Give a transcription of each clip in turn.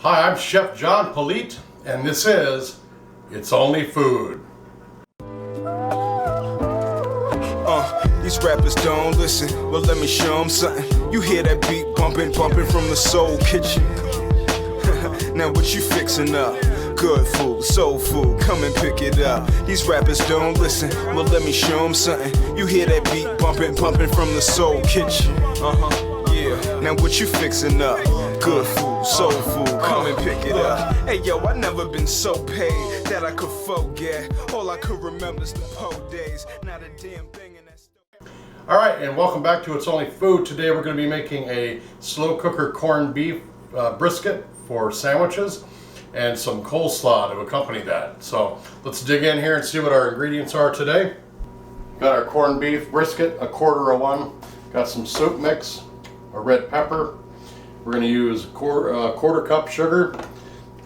Hi, I'm Chef John Politte, and this is It's Only Food. These rappers don't listen, well let me show them something. You hear that beat bumping from the soul kitchen. Now what you fixing up? Good food, soul food, come and pick it up. These rappers don't listen, well let me show them something. You hear that beat bumping from the soul kitchen. Yeah, now what you fixing up? Good food, soul food, come and pick it up. Hey yo, I never been so paid that I could forget. All I could remember is the po days, not a damn thing in that story. Alright, and welcome back to It's Only Food. Today we're going to be making a slow cooker corned beef brisket for sandwiches and some coleslaw to accompany that. So let's dig in here and see what our ingredients are today. Got our corned beef brisket, a quarter of one. Got some soup mix, a red pepper. We're going to use quarter cup sugar.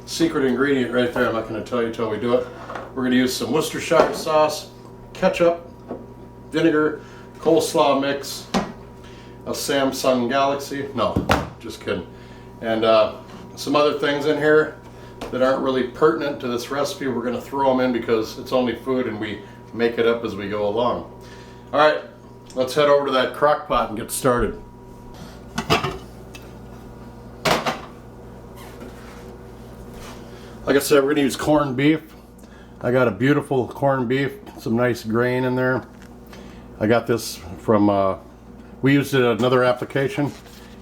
Secret ingredient right there, I'm not going to tell you until we do it. We're going to use some Worcestershire sauce, ketchup, vinegar, coleslaw mix, a Samsung Galaxy, no, just kidding, and some other things in here that aren't really pertinent to this recipe. We're going to throw them in because it's only food and we make it up as we go along. Alright, let's head over to that crock pot and get started. Like I said, we're going to use corned beef. I got a beautiful corned beef, some nice grain in there. I got this from, we used it at another application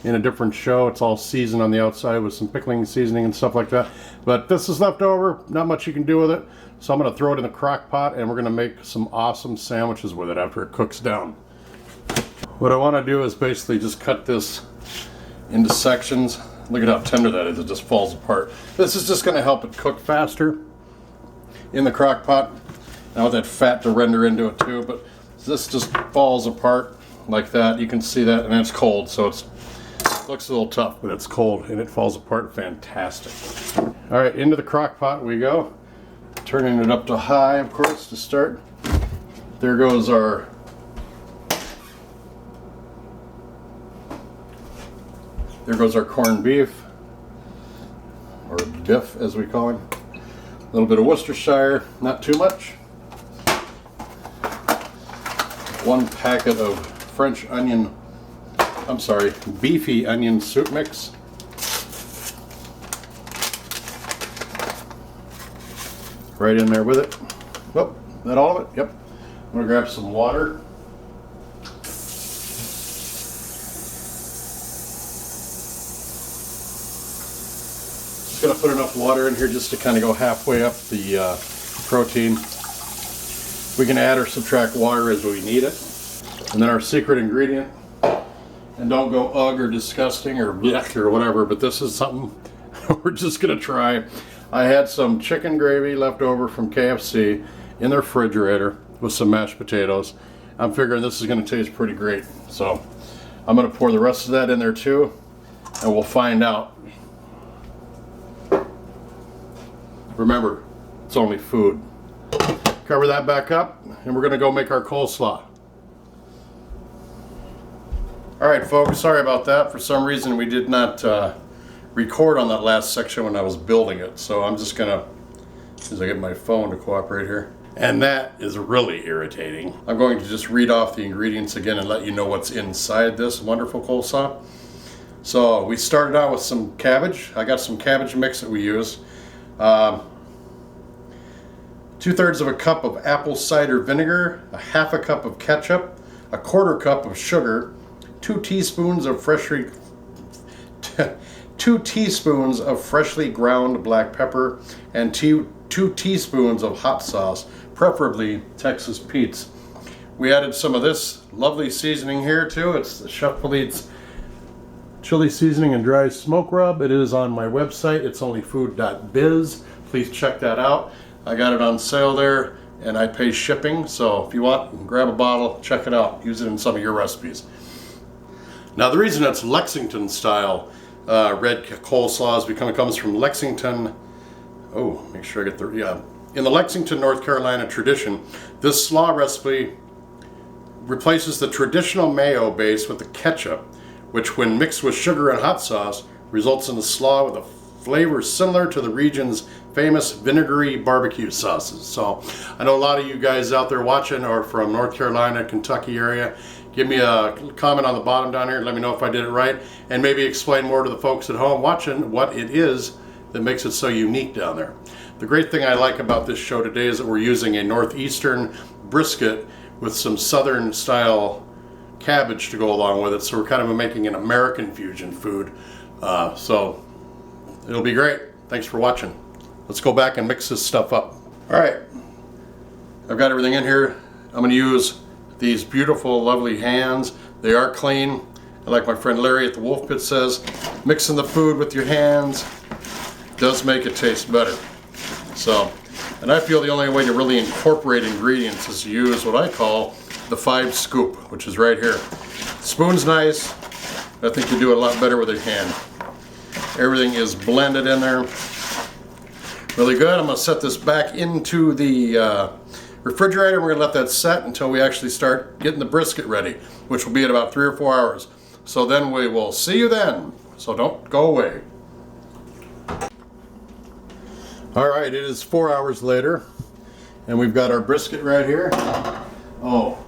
in a different show. It's all seasoned on the outside with some pickling seasoning and stuff like that. But this is left over, not much you can do with it. So I'm going to throw it in the crock pot and we're going to make some awesome sandwiches with it after it cooks down. What I want to do is basically just cut this into sections. Look at how tender that is, it just falls apart. This is just going to help it cook faster in the crock pot. I want that fat to render into it too, but this just falls apart like that. You can see that, and it's cold, so it looks a little tough, but it's cold and it falls apart fantastic. All right, into the crock pot we go. Turning it up to high, of course, to start. There goes our corned beef, or biff as we call him. A little bit of Worcestershire, not too much. 1 packet of beefy onion soup mix. Right in there with it. Oh, is that all of it? Yep. I'm gonna grab some water. Just gonna put enough water in here just to kind of go halfway up the protein. We can add or subtract water as we need it. And then our secret ingredient, and don't go ugh or disgusting or blech or whatever, but this is something we're just gonna try. I had some chicken gravy left over from KFC in the refrigerator with some mashed potatoes. I'm figuring this is gonna taste pretty great. So I'm gonna pour the rest of that in there too, and we'll find out. Remember, it's only food. Cover that back up, and we're gonna go make our coleslaw. Alright folks, sorry about that. For some reason we did not record on that last section when I was building it. So I'm just gonna, as I get my phone to cooperate here. And that is really irritating. I'm going to just read off the ingredients again and let you know what's inside this wonderful coleslaw. So we started out with some cabbage. I got some cabbage mix that we use. 2/3 of a cup of apple cider vinegar, a half a cup of ketchup, a quarter cup of sugar, 2 teaspoons of freshly ground black pepper, and 2 teaspoons of hot sauce, preferably Texas Pete's. We added some of this lovely seasoning here too. It's the Chef Politte's chili seasoning and dry smoke rub. It is on my website, itsonlyfood.biz. Please check that out. I got it on sale there and I pay shipping, so if you want, grab a bottle, check it out, use it in some of your recipes. Now the reason it's Lexington style red coleslaw is because it comes from Lexington. Oh, make sure I get the, yeah. In the Lexington, North Carolina tradition, this slaw recipe replaces the traditional mayo base with the ketchup, which when mixed with sugar and hot sauce results in a slaw with a flavors similar to the region's famous vinegary barbecue sauces. So I know a lot of you guys out there watching are from North Carolina, Kentucky area. Give me a comment on the bottom down here. Let me know if I did it right, and maybe explain more to the folks at home watching what it is that makes it so unique down there. The great thing I like about this show today is that we're using a northeastern brisket with some southern style cabbage to go along with it. So we're kind of making an American fusion food. So it'll be great. Thanks for watching. Let's go back and mix this stuff up. All right, I've got everything in here. I'm going to use these beautiful, lovely hands. They are clean. And like my friend Larry at the Wolf Pit says, mixing the food with your hands does make it taste better. So, and I feel the only way to really incorporate ingredients is to use what I call the 5 scoop, which is right here. Spoon's nice. I think you do it a lot better with your hand. Everything is blended in there. Really good. I'm going to set this back into the refrigerator. We're going to let that set until we actually start getting the brisket ready, which will be in about 3 or 4 hours. So then we will see you then. So don't go away. All right, it is 4 hours later, and we've got our brisket right here. Oh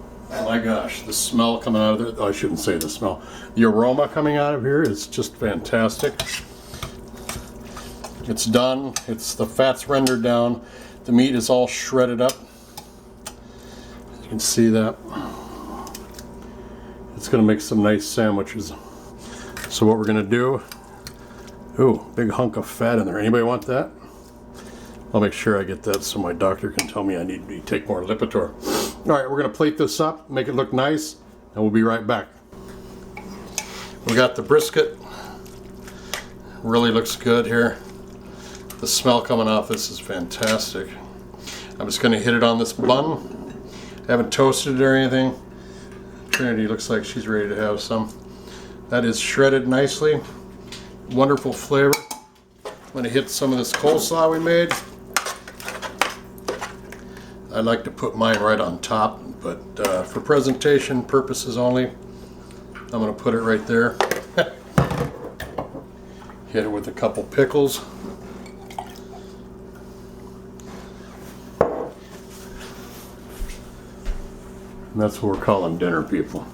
my gosh, the smell coming out of there. Oh, I shouldn't say the smell. The aroma coming out of here is just fantastic. It's done. The fat's rendered down. The meat is all shredded up. You can see that. It's going to make some nice sandwiches. So what we're going to do, ooh, big hunk of fat in there. Anybody want that? I'll make sure I get that so my doctor can tell me I need to take more Lipitor. All right, we're going to plate this up, make it look nice, and we'll be right back. We got the brisket. Really looks good here. The smell coming off this is fantastic. I'm just going to hit it on this bun. I haven't toasted it or anything. Trinity looks like she's ready to have some. That is shredded nicely. Wonderful flavor. I'm going to hit some of this coleslaw we made. I like to put mine right on top, but for presentation purposes only, I'm going to put it right there. Hit it with a couple pickles. And that's what we're calling dinner, people.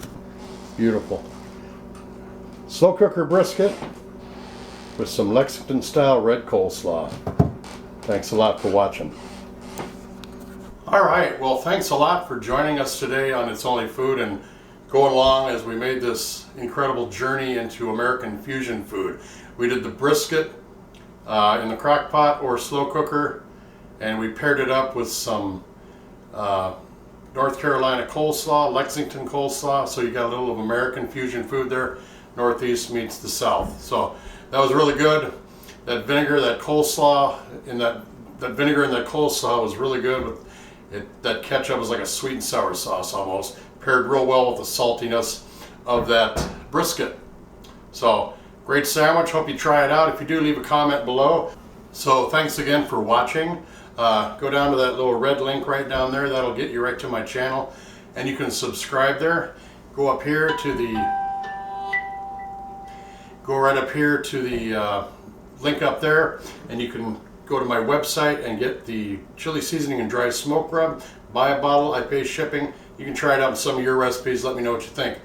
Beautiful. Slow cooker brisket with some Lexington style red coleslaw. Thanks a lot for watching. All right, well, thanks a lot for joining us today on It's Only Food and going along as we made this incredible journey into American fusion food. We did the brisket in the crock pot or slow cooker, and we paired it up with some North Carolina coleslaw, Lexington coleslaw, so you got a little of American fusion food there. Northeast meets the South. So that was really good. That vinegar, that coleslaw, that vinegar in that coleslaw was really good. With it, that ketchup was like a sweet and sour sauce almost. Paired real well with the saltiness of that brisket. So great sandwich. Hope you try it out. If you do, leave a comment below. So thanks again for watching. Go down to that little red link right down there. That'll get you right to my channel, and you can subscribe there. Go up here to the right up here to the link up there, and you can go to my website and get the chili seasoning and dry smoke rub. Buy a bottle, I pay shipping. You can try it out in some of your recipes. Let me know what you think.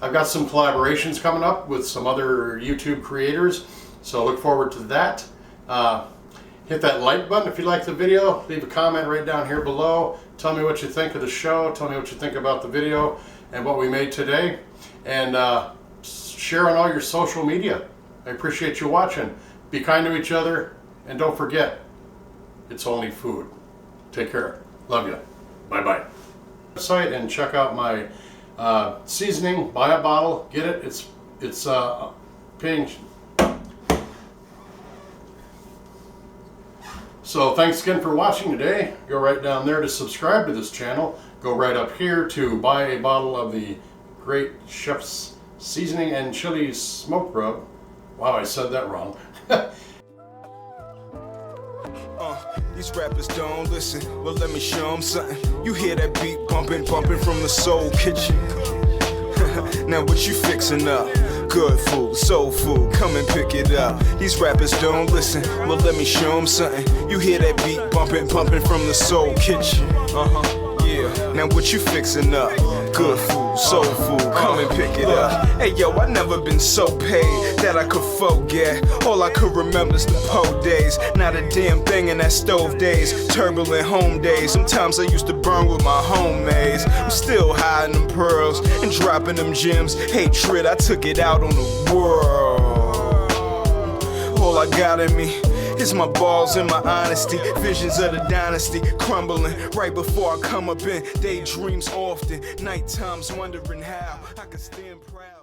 I've got some collaborations coming up with some other YouTube creators, so look forward to that. Hit that like button if you like the video. Leave a comment right down here below. Tell me what you think of the show. Tell me what you think about the video and what we made today. And share on all your social media. I appreciate you watching. Be kind to each other. And don't forget, it's only food. Take care. Love you. Bye-bye. Website and check out my seasoning. Buy a bottle. Get it. It's paying. So thanks again for watching today. Go right down there to subscribe to this channel. Go right up here to buy a bottle of the great Chef's Seasoning and Chili Smoke Rub. Wow, I said that wrong. These rappers don't listen, well let me show them something. You hear that beat bumping from the soul kitchen. Now what you fixing up? Good food, soul food, come and pick it up. These rappers don't listen, well let me show them something. You hear that beat bumping, pumping from the soul kitchen. Yeah, now what you fixing up? Good food, soul food, come and pick it up. Hey yo, I never been so paid that I could forget. All I could remember is the po days. Not a damn thing in that stove days. Turbulent home days. Sometimes I used to burn with my homemades. I'm still hiding them pearls and dropping them gems. Hatred, I took it out on the world. All I got in me is my balls and my honesty. Visions of the dynasty crumbling right before I come up in daydreams often. Night times wondering how I could stand proud.